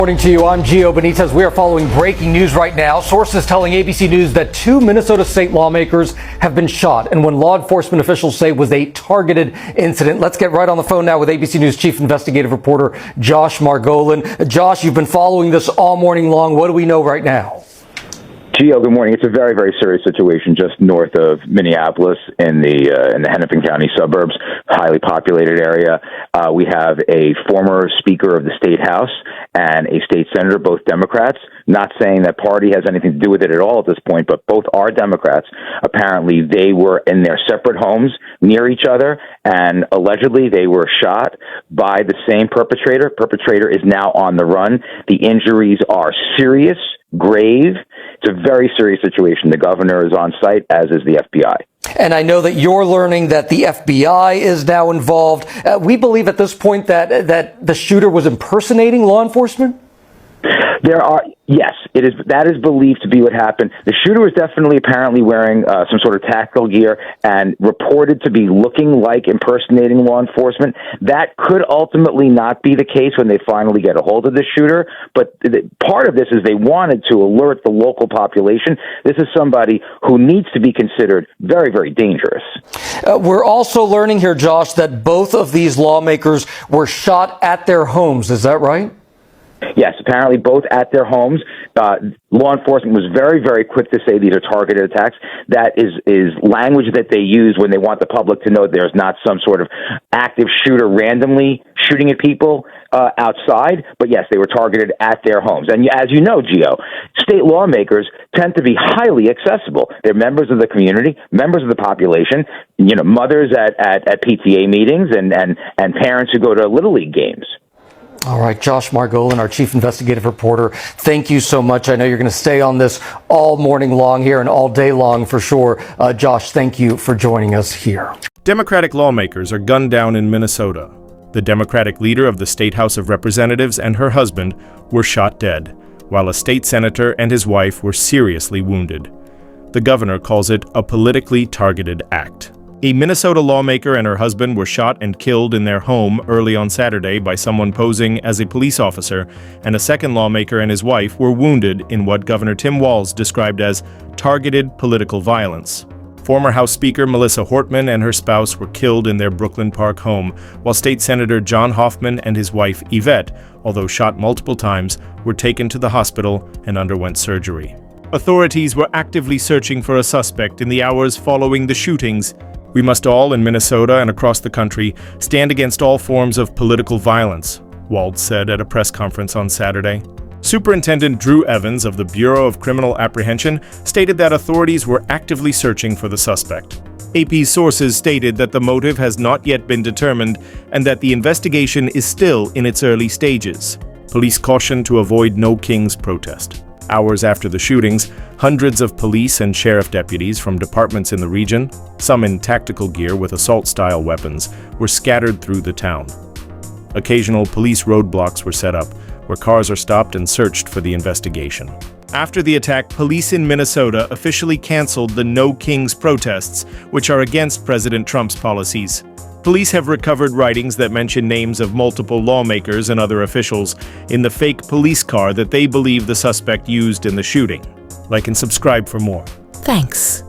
Morning to you. I'm Gio Benitez. We are following breaking news right now. Sources telling ABC News that 2 Minnesota state lawmakers have been shot in what law enforcement officials say was a targeted incident. Let's get right on the phone now with ABC News chief investigative reporter Josh Margolin. Josh, you've been following this all morning long. What do we know right now? Gio, good morning. It's a very, very serious situation just north of Minneapolis in the Hennepin County suburbs, highly populated area. We have a former Speaker of the State House and a state senator, both Democrats. Not saying that party has anything to do with it at all at this point, but both are Democrats. Apparently, they were in their separate homes near each other, and allegedly they were shot by the same perpetrator. Perpetrator is now on the run. The injuries are serious, grave. It's a very serious situation. The governor is on site, as is the FBI. And I know that you're learning that the FBI is now involved. We believe at this point that the shooter was impersonating law enforcement? Yes, that is believed to be what happened. The shooter was definitely apparently wearing some sort of tactical gear and reported to be looking like impersonating law enforcement. That could ultimately not be the case when they finally get a hold of the shooter. But part of this is they wanted to alert the local population. This is somebody who needs to be considered very, very dangerous. We're also learning here, Josh, that both of these lawmakers were shot at their homes. Is that right? Yes, apparently both at their homes. Law enforcement was very, very quick to say these are targeted attacks. That is language that they use when they want the public to know there's not some sort of active shooter randomly shooting at people outside. But yes, they were targeted at their homes. And as you know, Gio, state lawmakers tend to be highly accessible. They're members of the community, members of the population, mothers at PTA meetings and parents who go to Little League games. All right, Josh Margolin, our chief investigative reporter, thank you so much. I know you're going to stay on this all morning long here and all day long for sure. Josh, thank you for joining us here. Democratic lawmakers are gunned down in Minnesota. The Democratic leader of the State House of Representatives and her husband were shot dead, while a state senator and his wife were seriously wounded. The governor calls it a politically targeted act. A Minnesota lawmaker and her husband were shot and killed in their home early on Saturday by someone posing as a police officer, and a second lawmaker and his wife were wounded in what Governor Tim Walz described as targeted political violence. Former House Speaker Melissa Hortman and her spouse were killed in their Brooklyn Park home, while State Senator John Hoffman and his wife Yvette, although shot multiple times, were taken to the hospital and underwent surgery. Authorities were actively searching for a suspect in the hours following the shootings. We must all, in Minnesota and across the country, stand against all forms of political violence, Walz said at a press conference on Saturday. Superintendent Drew Evans of the Bureau of Criminal Apprehension stated that authorities were actively searching for the suspect. AP sources stated that the motive has not yet been determined and that the investigation is still in its early stages. Police cautioned to avoid No Kings protest. Hours after the shootings, hundreds of police and sheriff deputies from departments in the region, some in tactical gear with assault-style weapons, were scattered through the town. Occasional police roadblocks were set up, where cars are stopped and searched for the investigation. After the attack, police in Minnesota officially canceled the No Kings protests, which are against President Trump's policies. Police have recovered writings that mention names of multiple lawmakers and other officials in the fake police car that they believe the suspect used in the shooting. Like and subscribe for more. Thanks.